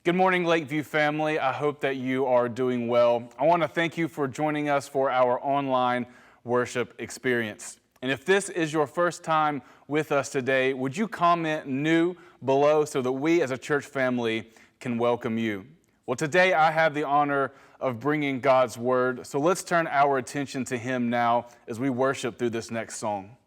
Good morning, Lakeview family. I hope that you are doing well. I want to thank you for joining us for our online worship experience. And if this is your first time with us today, would you comment new below so that we as a church family can welcome you? Well, today I have the honor of bringing God's word. So let's turn our attention to him now as we worship through this next song.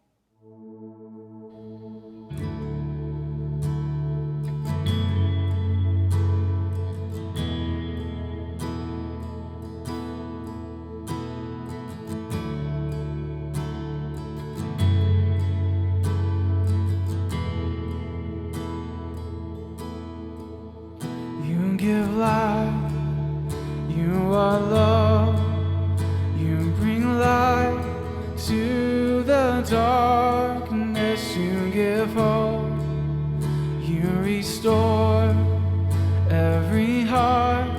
Give life, you are love, you bring light to the darkness, you give hope, you restore every heart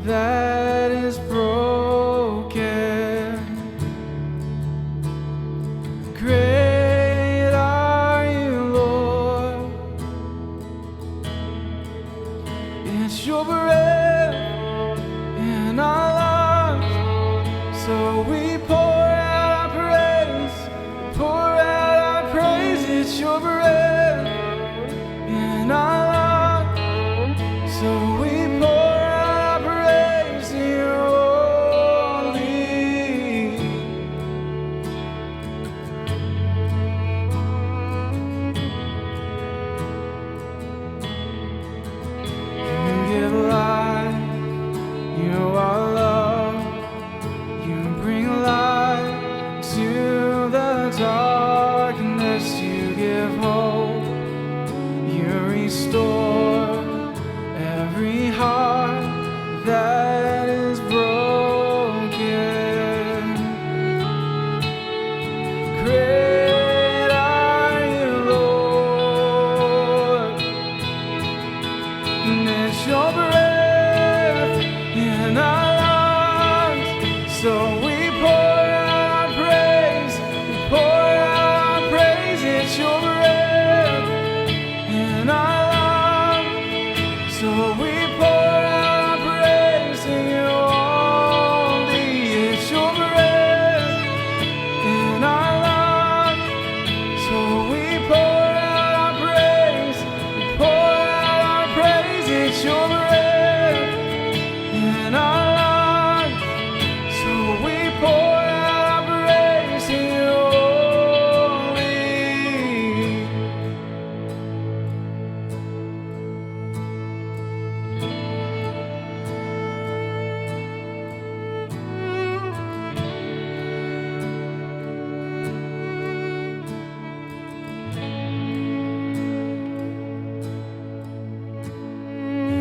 that is broken. Great are you, Lord. It's your breath in our lungs, so we pour out our praise, pour out our praise. It's your breath in our lungs, so we pour out our praise to you only. Give light, you are love, you bring light to the darkness, you give hope, you restore every heart that is broken. Great are you, Lord, and it's your breath in our lungs, so we pour out our praise, we pour out our praise. It's your breath in our lungs, so we pour out our praise to you only. It's your breath in our lungs, so we pour out our praise, we pour out our praise. It's your breath in our lungs, so we pour out our praise to you only.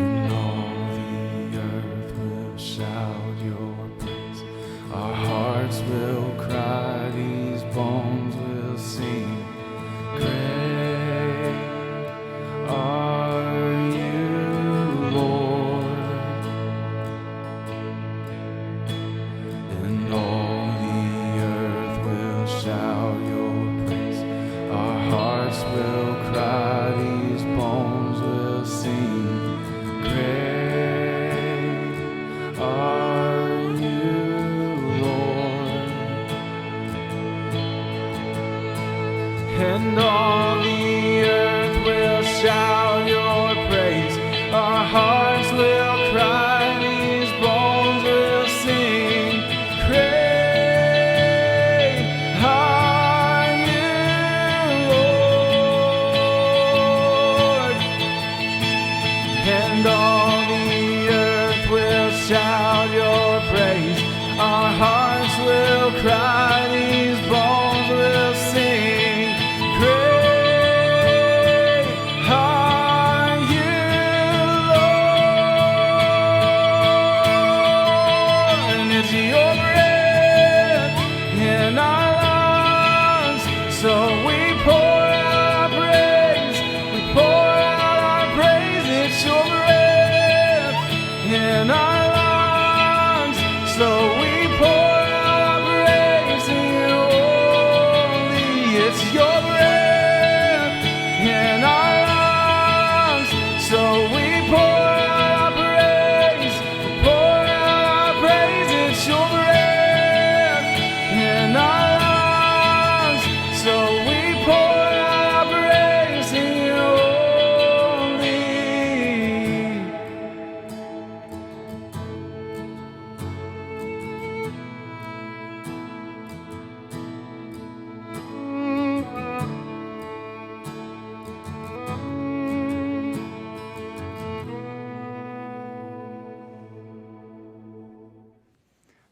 And all the earth will shout your praise. Our hearts will cry, these bones will sing. Great are you, Lord. And all the earth will shout your praise. Our hearts will cry, these bones will sing. Great are you, Lord. And all the earth will shout your praise. Our hearts will cry, these bones will sing. Great are you, Lord. And all the earth will shout your praise. Our hearts will cry, these bones will sing. Great are you, Lord. And it's your breath in our lungs, so we pour out our praise, we pour out our praise. It's your breath in our lungs, so we pour out our praise to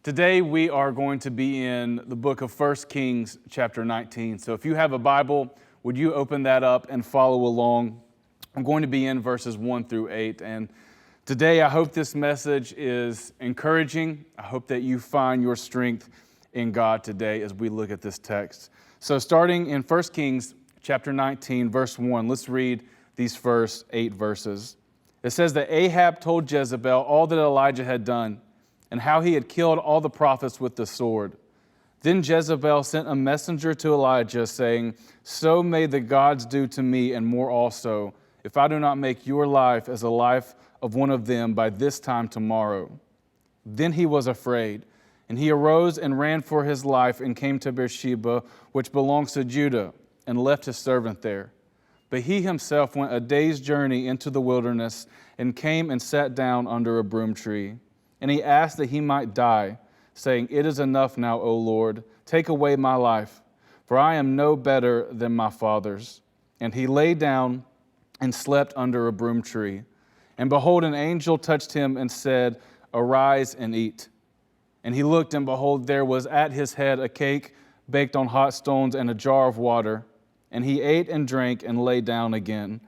Today we are going to be in the book of 1 Kings chapter 19. So if you have a Bible, would you open that up and follow along? I'm going to be in verses 1 through 8. And today I hope this message is encouraging. I hope that you find your strength in God today as we look at this text. So starting in 1 Kings chapter 19, verse 1, let's read these first 8 verses. It says that Ahab told Jezebel all that Elijah had done, and how he had killed all the prophets with the sword. Then Jezebel sent a messenger to Elijah, saying, "So may the gods do to me, and more also, if I do not make your life as the life of one of them by this time tomorrow." Then he was afraid, and he arose and ran for his life and came to Beersheba, which belongs to Judah, and left his servant there. But he himself went a day's journey into the wilderness and came and sat down under a broom tree. And he asked that he might die, saying, "It is enough now, O Lord, take away my life, for I am no better than my fathers." And he lay down and slept under a broom tree. And behold, an angel touched him and said, "Arise and eat." And he looked, and behold, there was at his head a cake baked on hot stones and a jar of water. And he ate and drank and lay down again.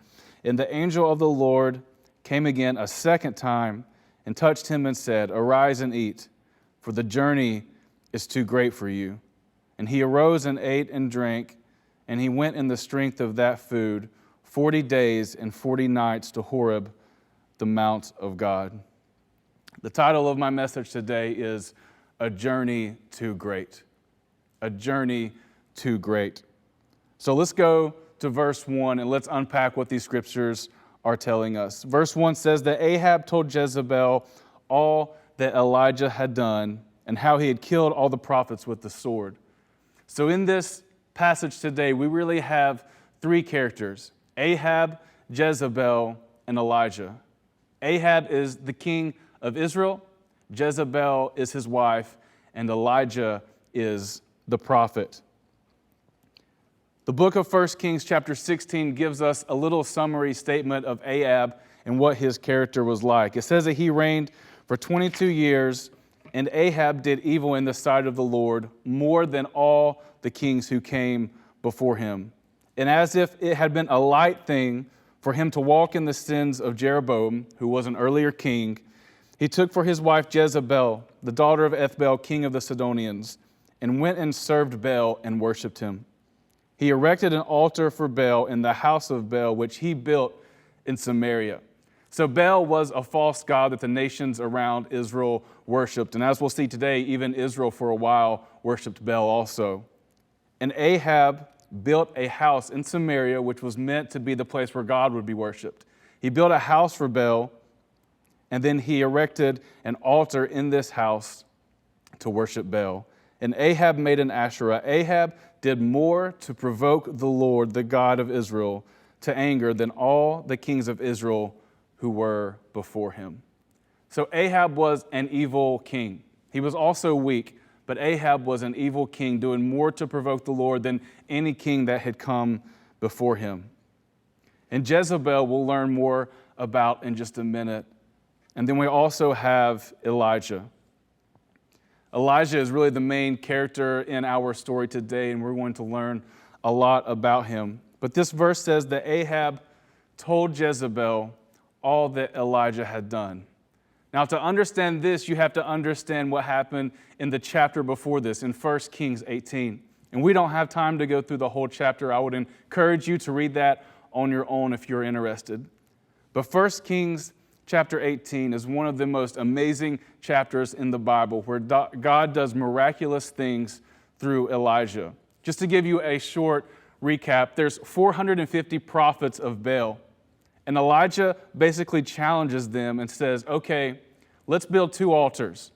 And the angel of the Lord came again a second time and touched him and said, "Arise and eat, for the journey is too great for you." And he arose and ate and drank, and he went in the strength of that food 40 days and 40 nights to Horeb, the mount of God. The title of my message today is A Journey Too Great. A Journey Too Great. So let's go to verse 1 and let's unpack what these scriptures are telling us. Verse 1 says that Ahab told Jezebel all that Elijah had done and how he had killed all the prophets with the sword. So in this passage today, we really have 3 characters: Ahab, Jezebel, and Elijah. Ahab is the king of Israel, Jezebel is his wife, and Elijah is the prophet. The book of 1 Kings chapter 16 gives us a little summary statement of Ahab and what his character was like. It says that he reigned for 22 years, and Ahab did evil in the sight of the Lord more than all the kings who came before him. And as if it had been a light thing for him to walk in the sins of Jeroboam, who was an earlier king, he took for his wife Jezebel, the daughter of Ethbaal, king of the Sidonians, and went and served Baal and worshipped him. He erected an altar for Baal in the house of Baal, which he built in Samaria. So Baal was a false god that the nations around Israel worshipped. And as we'll see today, even Israel for a while worshipped Baal also. And Ahab built a house in Samaria, which was meant to be the place where God would be worshipped. He built a house for Baal, and then he erected an altar in this house to worship Baal. And Ahab made an Asherah. Ahab did more to provoke the Lord, the God of Israel, to anger than all the kings of Israel who were before him. So Ahab was an evil king. He was also weak, but Ahab was an evil king, doing more to provoke the Lord than any king that had come before him. And Jezebel we'll learn more about in just a minute. And then we also have Elijah. Elijah is really the main character in our story today, and we're going to learn a lot about him. But this verse says that Ahab told Jezebel all that Elijah had done. Now, to understand this, you have to understand what happened in the chapter before this, in 1 Kings 18. And we don't have time to go through the whole chapter. I would encourage you to read that on your own if you're interested. But 1 Kings chapter 18 is one of the most amazing chapters in the Bible where God does miraculous things through Elijah. Just to give you a short recap, there's 450 prophets of Baal. And Elijah basically challenges them and says, okay, let's build 2 altars.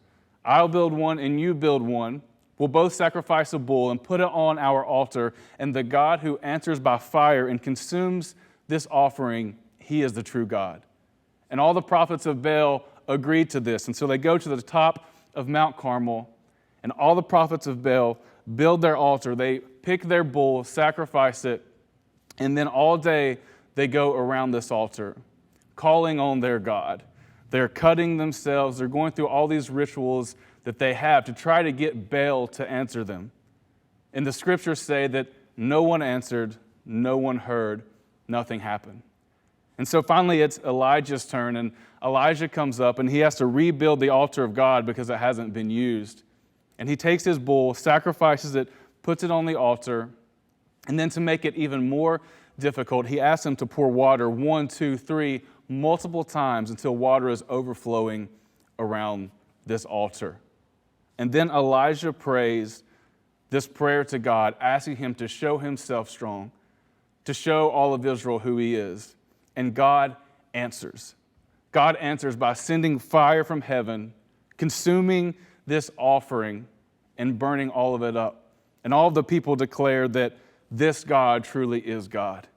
I'll build one and you build one. We'll both sacrifice a bull and put it on our altar. And the God who answers by fire and consumes this offering, he is the true God. And all the prophets of Baal agreed to this. And so they go to the top of Mount Carmel, and all the prophets of Baal build their altar. They pick their bull, sacrifice it, and then all day they go around this altar, calling on their God, They're cutting themselves. They're going through all these rituals that they have to try to get Baal to answer them. And the scriptures say that no one answered, no one heard, nothing happened. And so finally it's Elijah's turn, and Elijah comes up and he has to rebuild the altar of God because it hasn't been used. And he takes his bull, sacrifices it, puts it on the altar, and then to make it even more difficult, he asks him to pour water 1, 2, 3, multiple times until water is overflowing around this altar. And then Elijah prays this prayer to God, asking him to show himself strong, to show all of Israel who he is. And God answers. God answers by sending fire from heaven, consuming this offering and burning all of it up. And all of the people declare that this God truly is God.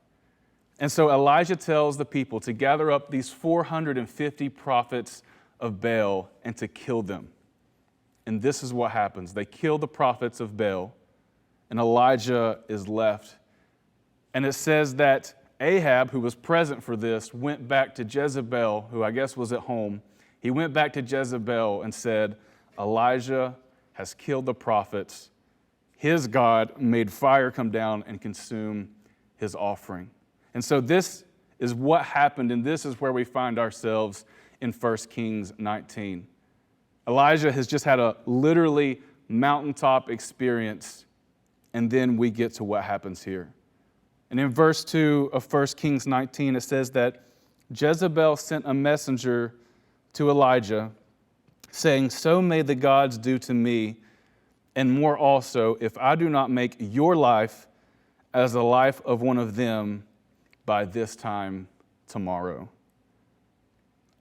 And so Elijah tells the people to gather up these 450 prophets of Baal and to kill them. And this is what happens. They kill the prophets of Baal, and Elijah is left. And it says that Ahab, who was present for this, went back to Jezebel, who I guess was at home. He went back to Jezebel and said, Elijah has killed the prophets. His God made fire come down and consume his offering. And so this is what happened, and this is where we find ourselves in 1 Kings 19. Elijah has just had a literally mountaintop experience, and then we get to what happens here. And in verse 2 of 1 Kings 19, it says that Jezebel sent a messenger to Elijah, saying, so may the gods do to me, and more also, if I do not make your life as the life of one of them by this time tomorrow.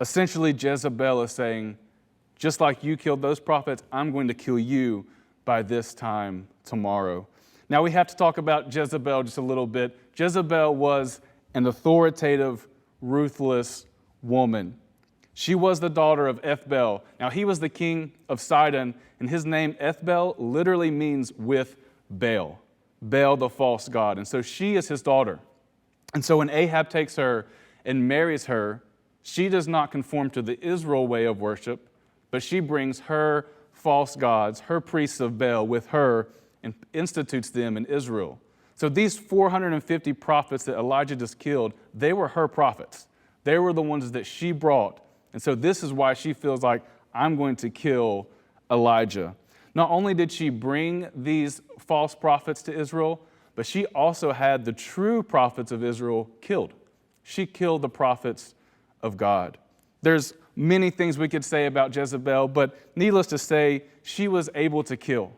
Essentially, Jezebel is saying, just like you killed those prophets, I'm going to kill you by this time tomorrow. Now we have to talk about Jezebel just a little bit. Jezebel was an authoritative, ruthless woman. She was the daughter of Ethbaal. Now he was the king of Sidon, and his name Ethbaal literally means with Baal. Baal, the false god. And so she is his daughter. And so when Ahab takes her and marries her, she does not conform to the Israel way of worship, but she brings her false gods, her priests of Baal with her and institutes them in Israel. So these 450 prophets that Elijah just killed, they were her prophets. They were the ones that she brought. And so this is why she feels like, I'm going to kill Elijah. Not only did she bring these false prophets to Israel, but she also had the true prophets of Israel killed. She killed the prophets of God. There's many things we could say about Jezebel, but needless to say, she was able to kill.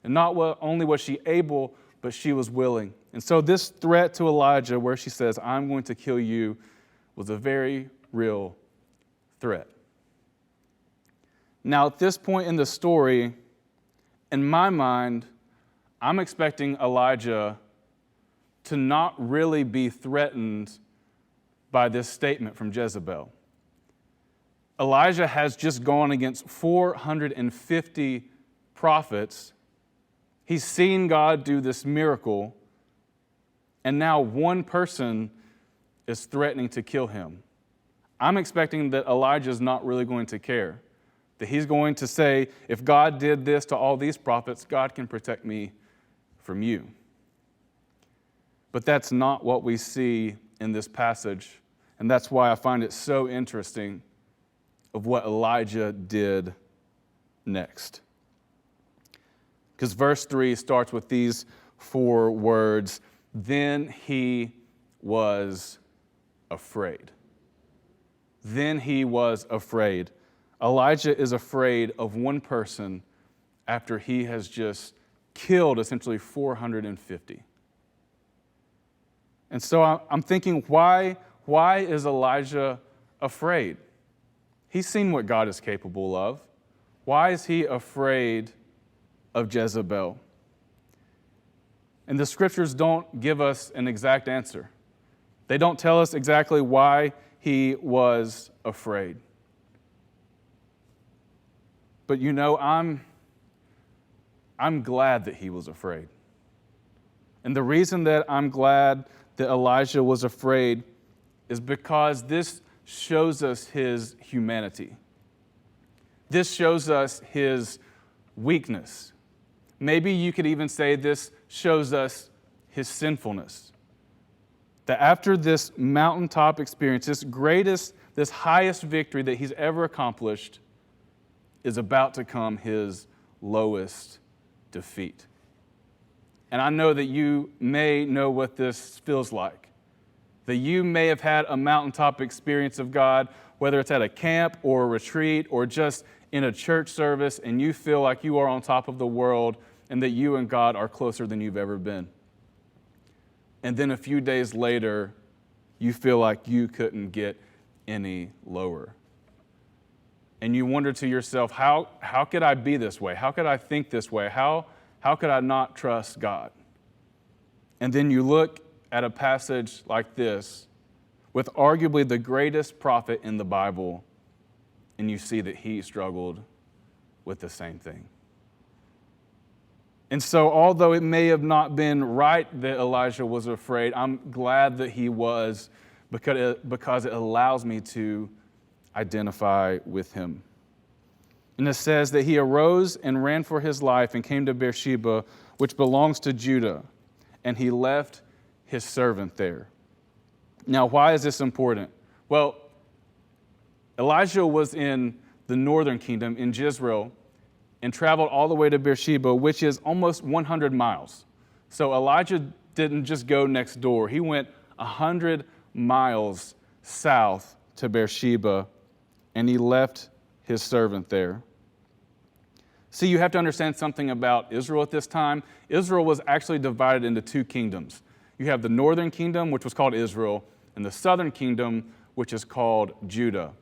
And not only was she able, but she was willing. And so this threat to Elijah, where she says, I'm going to kill you, was a very real threat. Now, at this point in the story, in my mind, I'm expecting Elijah to not really be threatened by this statement from Jezebel. Elijah has just gone against 450 prophets. He's seen God do this miracle, and now one person is threatening to kill him. I'm expecting that Elijah's not really going to care, that he's going to say, if God did this to all these prophets, God can protect me from you. But that's not what we see in this passage, and that's why I find it so interesting of what Elijah did next. Because verse 3 starts with these 4 words, then he was afraid. Then he was afraid. Elijah is afraid of one person after he has just killed essentially 450. And so I'm thinking, why is Elijah afraid? He's seen what God is capable of. Why is he afraid of Jezebel? And the scriptures don't give us an exact answer. They don't tell us exactly why he was afraid. But you know, I'm glad that he was afraid. And the reason that I'm glad that Elijah was afraid is because this shows us his humanity. This shows us his weakness. Maybe you could even say this shows us his sinfulness. That after this mountaintop experience, this highest victory that he's ever accomplished, is about to come his lowest defeat. And I know that you may know what this feels like. That you may have had a mountaintop experience of God, whether it's at a camp or a retreat or just in a church service, and you feel like you are on top of the world and that you and God are closer than you've ever been. And then a few days later, you feel like you couldn't get any lower. And you wonder to yourself, how could I be this way? How could I think this way? How could I not trust God? And then you look at a passage like this with arguably the greatest prophet in the Bible, and you see that he struggled with the same thing. And so, although it may have not been right that Elijah was afraid, I'm glad that he was, because it allows me to identify with him. And it says that he arose and ran for his life and came to Beersheba, which belongs to Judah, and he left his servant there. Now, why is this important? Well, Elijah was in the northern kingdom, in Jezreel, and traveled all the way to Beersheba, which is almost 100 miles. So Elijah didn't just go next door. He went 100 miles south to Beersheba, and he left his servant there. See, you have to understand something about Israel at this time. Israel was actually divided into two kingdoms. You have the northern kingdom, which was called Israel, and the southern kingdom, which is called Judah.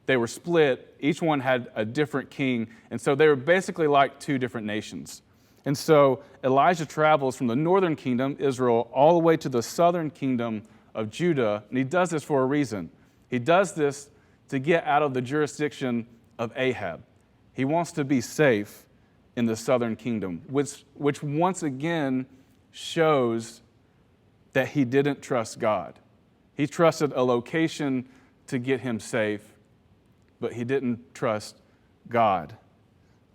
They were split. Each one had a different king, and so they were basically like two different nations. And so Elijah travels from the northern kingdom, Israel, all the way to the southern kingdom of Judah, and he does this for a reason. He does this to get out of the jurisdiction of Ahab. He wants to be safe in the southern kingdom, which once again shows that he didn't trust God. He trusted a location to get him safe, but he didn't trust God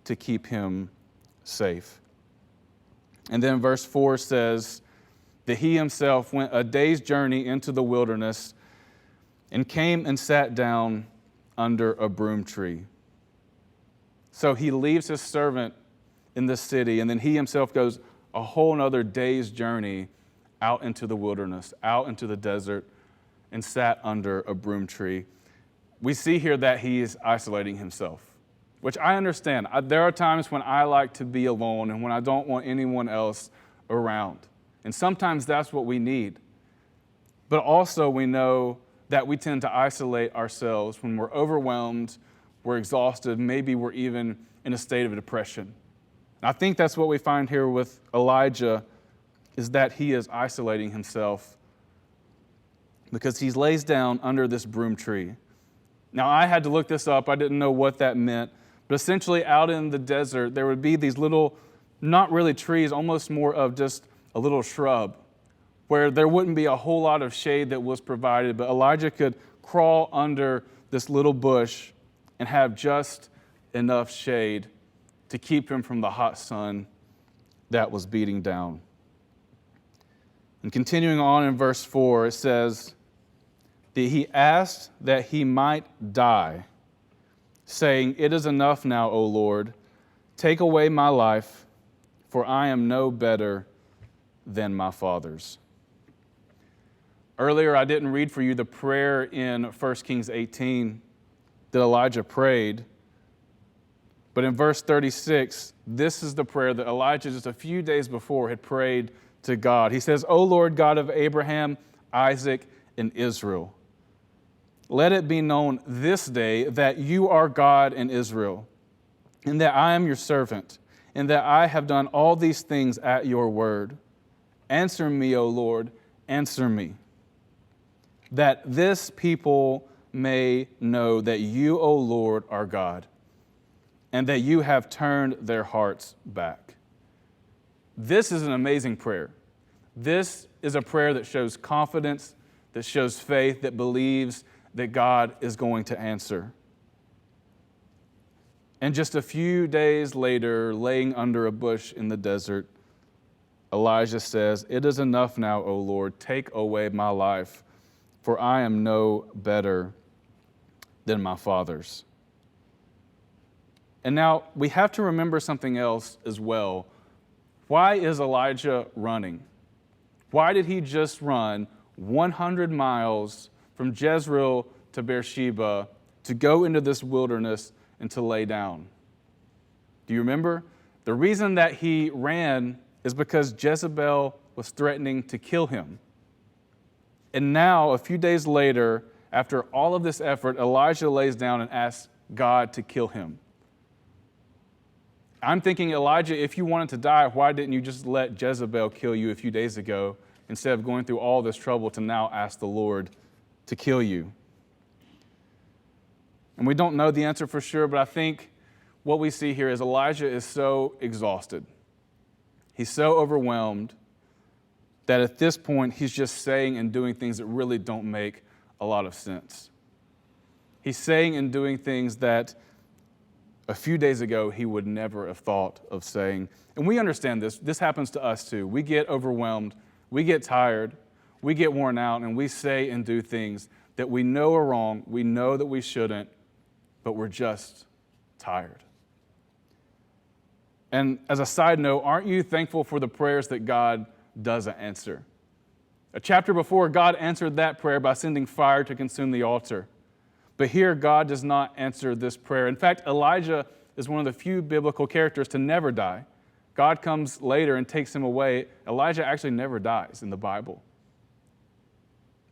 to keep him safe. And then verse 4 says that he himself went a day's journey into the wilderness and came and sat down under a broom tree. So he leaves his servant in the city, and then he himself goes a whole nother day's journey out into the wilderness, out into the desert, and sat under a broom tree. We see here that he is isolating himself, which I understand. There are times when I like to be alone and when I don't want anyone else around. And sometimes that's what we need. But also we know that we tend to isolate ourselves when we're overwhelmed, we're exhausted, maybe we're even in a state of depression. And I think that's what we find here with Elijah, is that he is isolating himself because he lays down under this broom tree. Now, I had to look this up. I didn't know what that meant. But essentially, out in the desert, there would be these little, not really trees, almost more of just a little shrub, where there wouldn't be a whole lot of shade that was provided, but Elijah could crawl under this little bush and have just enough shade to keep him from the hot sun that was beating down. And continuing on in verse 4, it says that he asked that he might die, saying, "It is enough now, O Lord. Take away my life, for I am no better than my fathers." Earlier, I didn't read for you the prayer in 1 Kings 18 that Elijah prayed. But in verse 36, this is the prayer that Elijah just a few days before had prayed to God. He says, "O Lord God of Abraham, Isaac, and Israel, let it be known this day that you are God in Israel, and that I am your servant, and that I have done all these things at your word. Answer me, O Lord, answer me, that this people may know that you, O Lord, are God, and that you have turned their hearts back." This is an amazing prayer. This is a prayer that shows confidence, that shows faith, that believes that God is going to answer. And just a few days later, laying under a bush in the desert, Elijah says, "It is enough now, O Lord, take away my life, for I am no better than my fathers." And now we have to remember something else as well. Why is Elijah running? Why did he just run 100 miles from Jezreel to Beersheba to go into this wilderness and to lay down? Do you remember? The reason that he ran is because Jezebel was threatening to kill him. And now, a few days later, after all of this effort, Elijah lays down and asks God to kill him. I'm thinking, Elijah, if you wanted to die, why didn't you just let Jezebel kill you a few days ago instead of going through all this trouble to now ask the Lord to kill you? And we don't know the answer for sure, but I think what we see here is Elijah is so exhausted. He's so overwhelmed that at this point, he's just saying and doing things that really don't make a lot of sense. He's saying and doing things that a few days ago he would never have thought of saying. And we understand this. This happens to us too. We get overwhelmed, we get tired, we get worn out, and we say and do things that we know are wrong, we know that we shouldn't, but we're just tired. And as a side note, aren't you thankful for the prayers that God doesn't answer? A chapter before, God answered that prayer by sending fire to consume the altar. But here, God does not answer this prayer. In fact, Elijah is one of the few biblical characters to never die. God comes later and takes him away. Elijah actually never dies in the Bible.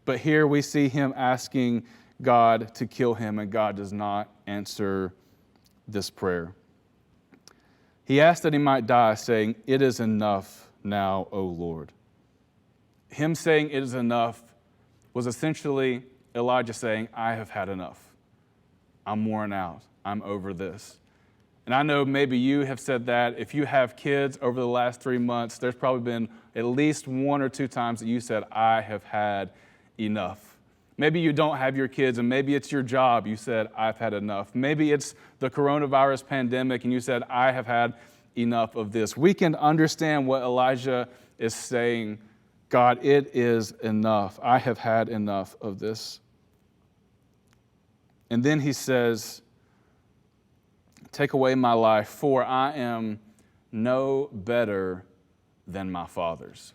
But here we see him asking God to kill him, and God does not answer this prayer. He asked that he might die, saying, "It is enough now, O Lord." Him saying it is enough was essentially Elijah saying, "I have had enough. I'm worn out. I'm over this." And I know maybe you have said that. If you have kids over the last 3 months, there's probably been at least 1 or 2 times that you said, "I have had enough." Maybe you don't have your kids, and maybe it's your job. You said, "I've had enough." Maybe it's the coronavirus pandemic, and you said, "I have had enough of this." We can understand what Elijah is saying. God, it is enough. I have had enough of this. And then he says, "Take away my life, for I am no better than my fathers."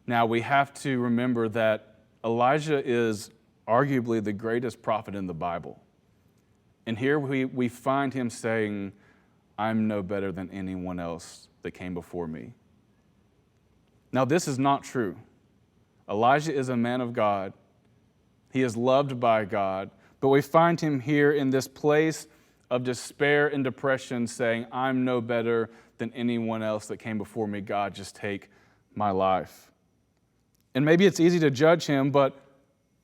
Now, we have to remember that Elijah is arguably the greatest prophet in the Bible. And here we find him saying, "I'm no better than anyone else that came before me." Now, this is not true. Elijah is a man of God. He is loved by God. But we find him here in this place of despair and depression saying, "I'm no better than anyone else that came before me. God, just take my life." And maybe it's easy to judge him, but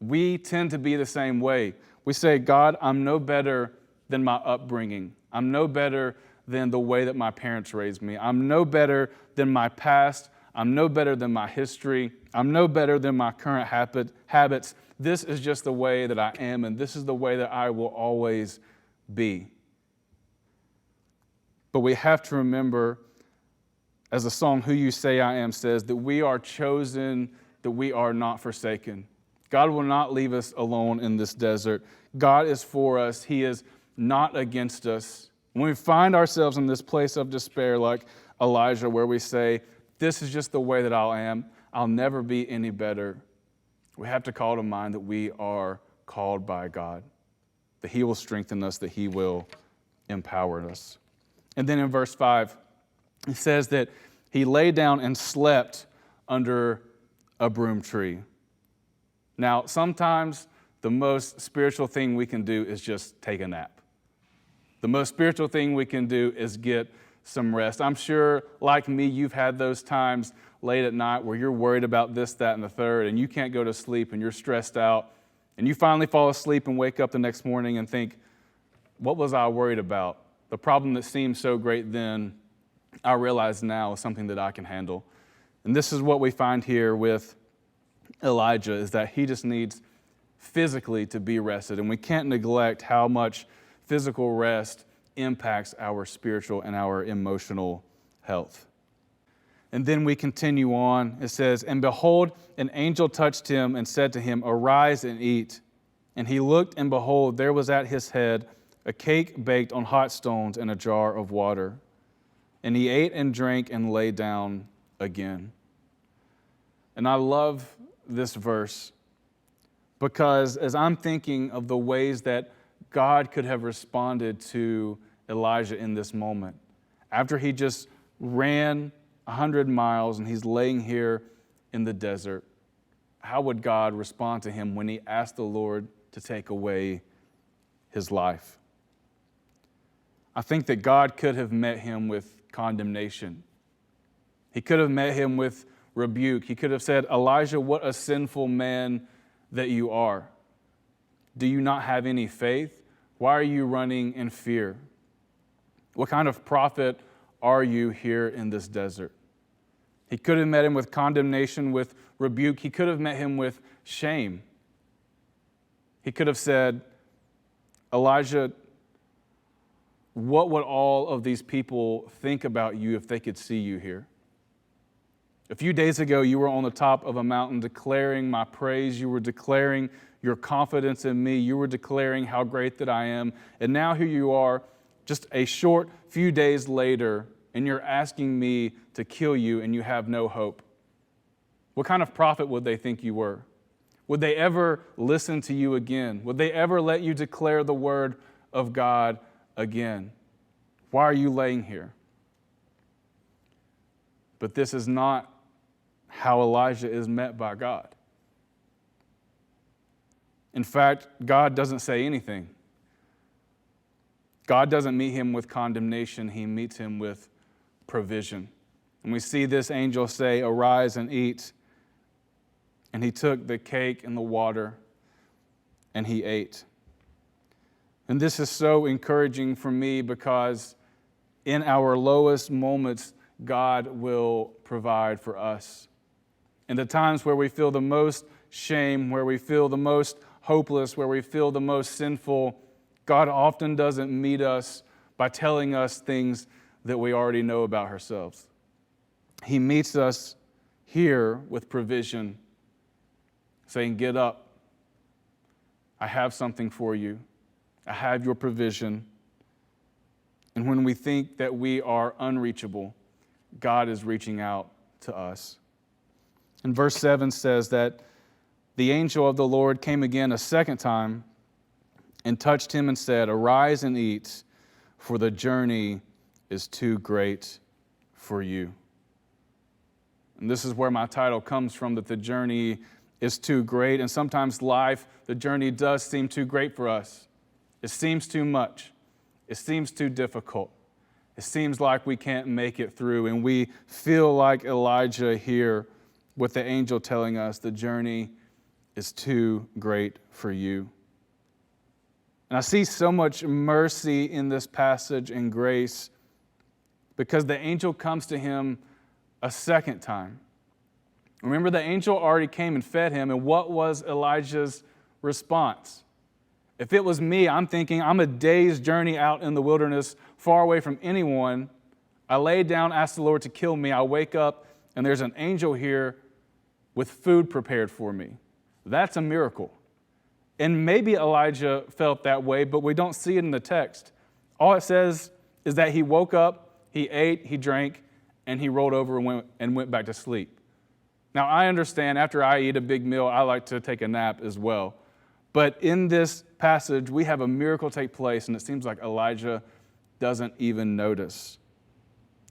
we tend to be the same way. We say, "God, I'm no better than my upbringing. I'm no better than the way that my parents raised me. I'm no better than my past. I'm no better than my history. I'm no better than my current habits. This is just the way that I am, and this is the way that I will always be." But we have to remember, as the song "Who You Say I Am" says, that we are chosen, that we are not forsaken. God will not leave us alone in this desert. God is for us. He is not against us. When we find ourselves in this place of despair like Elijah, where we say, "This is just the way that I am. I'll never be any better," we have to call to mind that we are called by God, that He will strengthen us, that He will empower us. And then in verse 5, it says that he lay down and slept under a broom tree. Now, sometimes the most spiritual thing we can do is just take a nap. The most spiritual thing we can do is get some rest. I'm sure, like me, you've had those times late at night where you're worried about this, that, and the third, and you can't go to sleep, and you're stressed out, and you finally fall asleep and wake up the next morning and think, what was I worried about? The problem that seemed so great then, I realize now is something that I can handle. And this is what we find here with Elijah, is that he just needs physically to be rested, and we can't neglect how much physical rest impacts our spiritual and our emotional health. And then we continue on. It says, "And behold, an angel touched him and said to him, 'Arise and eat.' And he looked, and behold, there was at his head a cake baked on hot stones and a jar of water. And he ate and drank and lay down again." And I love this verse because as I'm thinking of the ways that God could have responded to Elijah in this moment, after he just ran 100 miles and he's laying here in the desert, how would God respond to him when he asked the Lord to take away his life? I think that God could have met him with condemnation. He could have met him with rebuke. He could have said, "Elijah, what a sinful man that you are. Do you not have any faith? Why are you running in fear? What kind of prophet are you here in this desert?" He could have met him with condemnation, with rebuke. He could have met him with shame. He could have said, "Elijah, what would all of these people think about you if they could see you here? A few days ago, you were on the top of a mountain declaring my praise. You were declaring your confidence in me. You were declaring how great that I am. And now here you are, just a short few days later, and you're asking me to kill you, and you have no hope. What kind of prophet would they think you were? Would they ever listen to you again? Would they ever let you declare the word of God again? Why are you laying here?" But this is not how Elijah is met by God. In fact, God doesn't say anything. God doesn't meet him with condemnation. He meets him with provision. And we see this angel say, "Arise and eat." And he took the cake and the water and he ate. And this is so encouraging for me because in our lowest moments, God will provide for us. In the times where we feel the most shame, where we feel the most hopeless, where we feel the most sinful, God often doesn't meet us by telling us things that we already know about ourselves. He meets us here with provision, saying, "Get up. I have something for you. I have your provision." And when we think that we are unreachable, God is reaching out to us. And verse 7 says that the angel of the Lord came again a second time and touched him and said, "Arise and eat, for the journey is too great for you." And this is where my title comes from, that the journey is too great. And sometimes life, the journey does seem too great for us. It seems too much. It seems too difficult. It seems like we can't make it through. And we feel like Elijah here with the angel telling us the journey is too great for you. And I see so much mercy in this passage and grace because the angel comes to him a second time. Remember, the angel already came and fed him, and what was Elijah's response? If it was me, I'm thinking, I'm a day's journey out in the wilderness, far away from anyone. I lay down, ask the Lord to kill me. I wake up, and there's an angel here with food prepared for me. That's a miracle. And maybe Elijah felt that way, but we don't see it in the text. All it says is that he woke up, he ate, he drank, and he rolled over and went back to sleep. Now, I understand after I eat a big meal, I like to take a nap as well. But in this passage, we have a miracle take place, and it seems like Elijah doesn't even notice.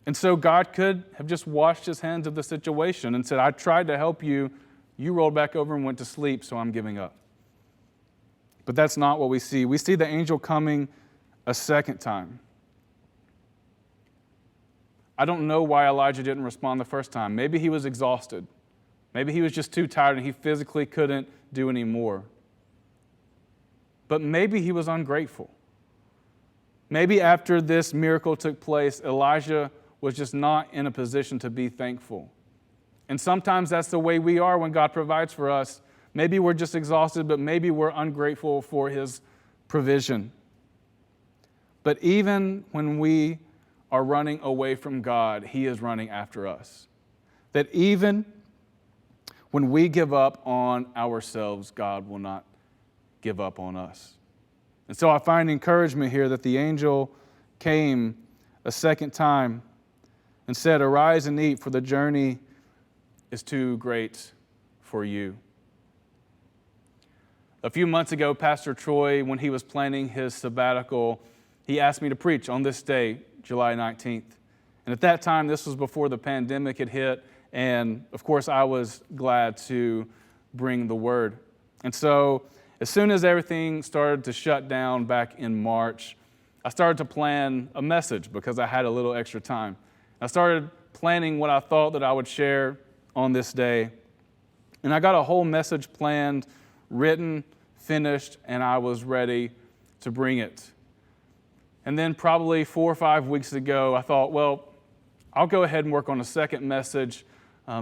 And so God could have just washed his hands of the situation and said, I tried to help you. You rolled back over and went to sleep, so I'm giving up. But that's not what we see. We see the angel coming a second time. I don't know why Elijah didn't respond the first time. Maybe he was exhausted. Maybe he was just too tired and he physically couldn't do any more. But maybe he was ungrateful. Maybe after this miracle took place, Elijah was just not in a position to be thankful. And sometimes that's the way we are when God provides for us. Maybe we're just exhausted, but maybe we're ungrateful for his provision. But even when we are running away from God, he is running after us. That even when we give up on ourselves, God will not give up on us. And so I find encouragement here that the angel came a second time and said, "Arise and eat, for the journey is too great for you." A few months ago, Pastor Troy, when he was planning his sabbatical, he asked me to preach on this day, July 19th. And at that time, this was before the pandemic had hit, and of course, I was glad to bring the word. And so, as soon as everything started to shut down back in March, I started to plan a message because I had a little extra time. I started planning what I thought that I would share on this day. And I got a whole message planned, written, finished, and I was ready to bring it. And then probably 4 or 5 weeks ago, I thought, well, I'll go ahead and work on a second message.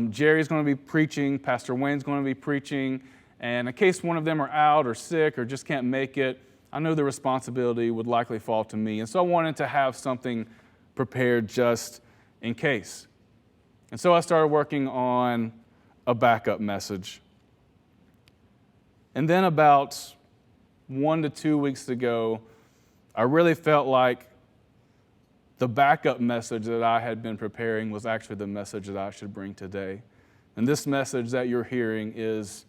Jerry's going to be preaching, Pastor Wayne's going to be preaching, and in case one of them are out or sick or just can't make it, I know the responsibility would likely fall to me. And so I wanted to have something prepared just in case. And so I started working on a backup message. And then about 1 to 2 weeks ago, I really felt like the backup message that I had been preparing was actually the message that I should bring today. And this message that you're hearing is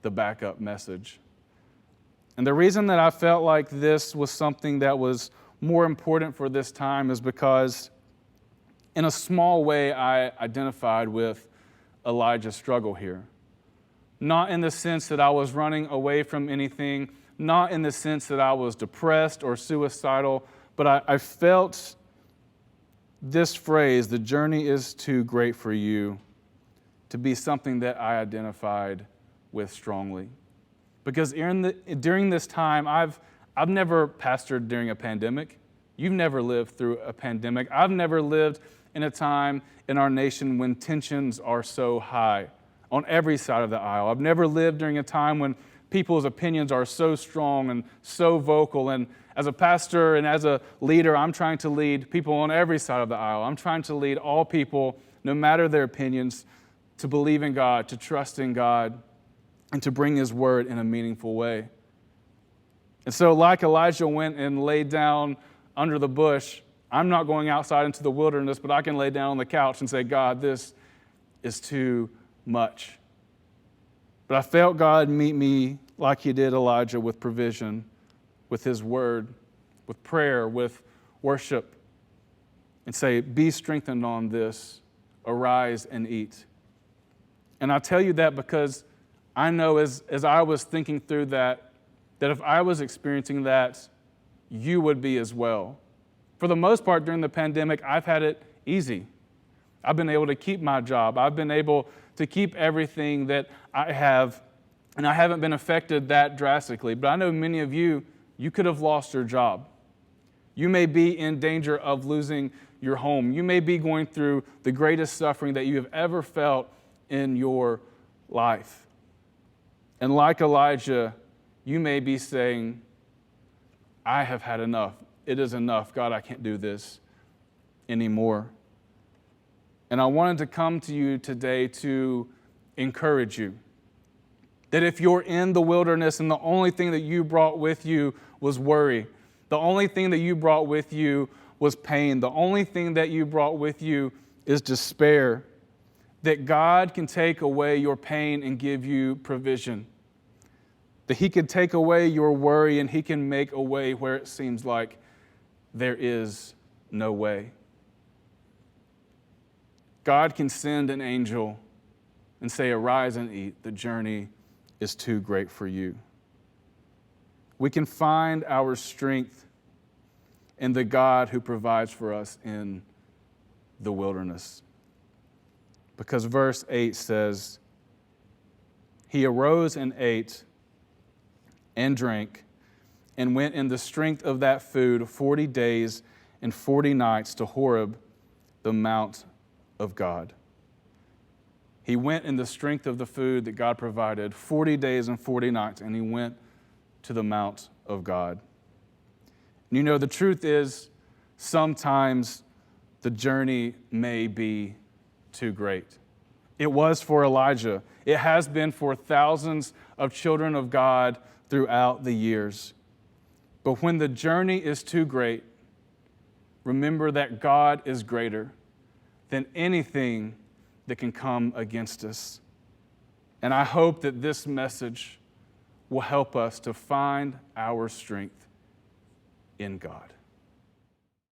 the backup message. And the reason that I felt like this was something that was more important for this time is because in a small way I identified with Elijah's struggle here. Not in the sense that I was running away from anything, not in the sense that I was depressed or suicidal, but I felt this phrase, "the journey is too great for you," to be something that I identified with strongly. Because during this time, I've never pastored during a pandemic. You've never lived through a pandemic. I've never lived in a time in our nation when tensions are so high on every side of the aisle. I've never lived during a time when people's opinions are so strong and so vocal. And as a pastor and as a leader, I'm trying to lead people on every side of the aisle. I'm trying to lead all people, no matter their opinions, to believe in God, to trust in God, and to bring his word in a meaningful way. And so like Elijah went and laid down under the bush, I'm not going outside into the wilderness, but I can lay down on the couch and say, "God, this is too much." But I felt God meet me like he did Elijah, with provision, with his word, with prayer, with worship, and say, "Be strengthened on this, arise and eat." And I tell you that because I know as I was thinking through that if I was experiencing that, you would be as well. For the most part during the pandemic, I've had it easy. I've been able to keep my job. I've been able to keep everything that I have, and I haven't been affected that drastically. But I know many of you could have lost your job. You may be in danger of losing your home. You may be going through the greatest suffering that you have ever felt in your life. And like Elijah, you may be saying, "I have had enough. It is enough. God, I can't do this anymore." And I wanted to come to you today to encourage you that if you're in the wilderness and the only thing that you brought with you was worry, the only thing that you brought with you was pain, the only thing that you brought with you is despair, that God can take away your pain and give you provision. That he can take away your worry and he can make a way where it seems like there is no way. God can send an angel and say, "Arise and eat. The journey is too great for you." We can find our strength in the God who provides for us in the wilderness. Because verse 8 says, "He arose and ate and drank and went in the strength of that food 40 days and 40 nights to Horeb, the mount of God." He went in the strength of the food that God provided, 40 days and 40 nights, and he went to the Mount of God. And you know, the truth is, sometimes the journey may be too great. It was for Elijah. It has been for thousands of children of God throughout the years. But when the journey is too great, remember that God is greater than anything that can come against us. And I hope that this message will help us to find our strength in God.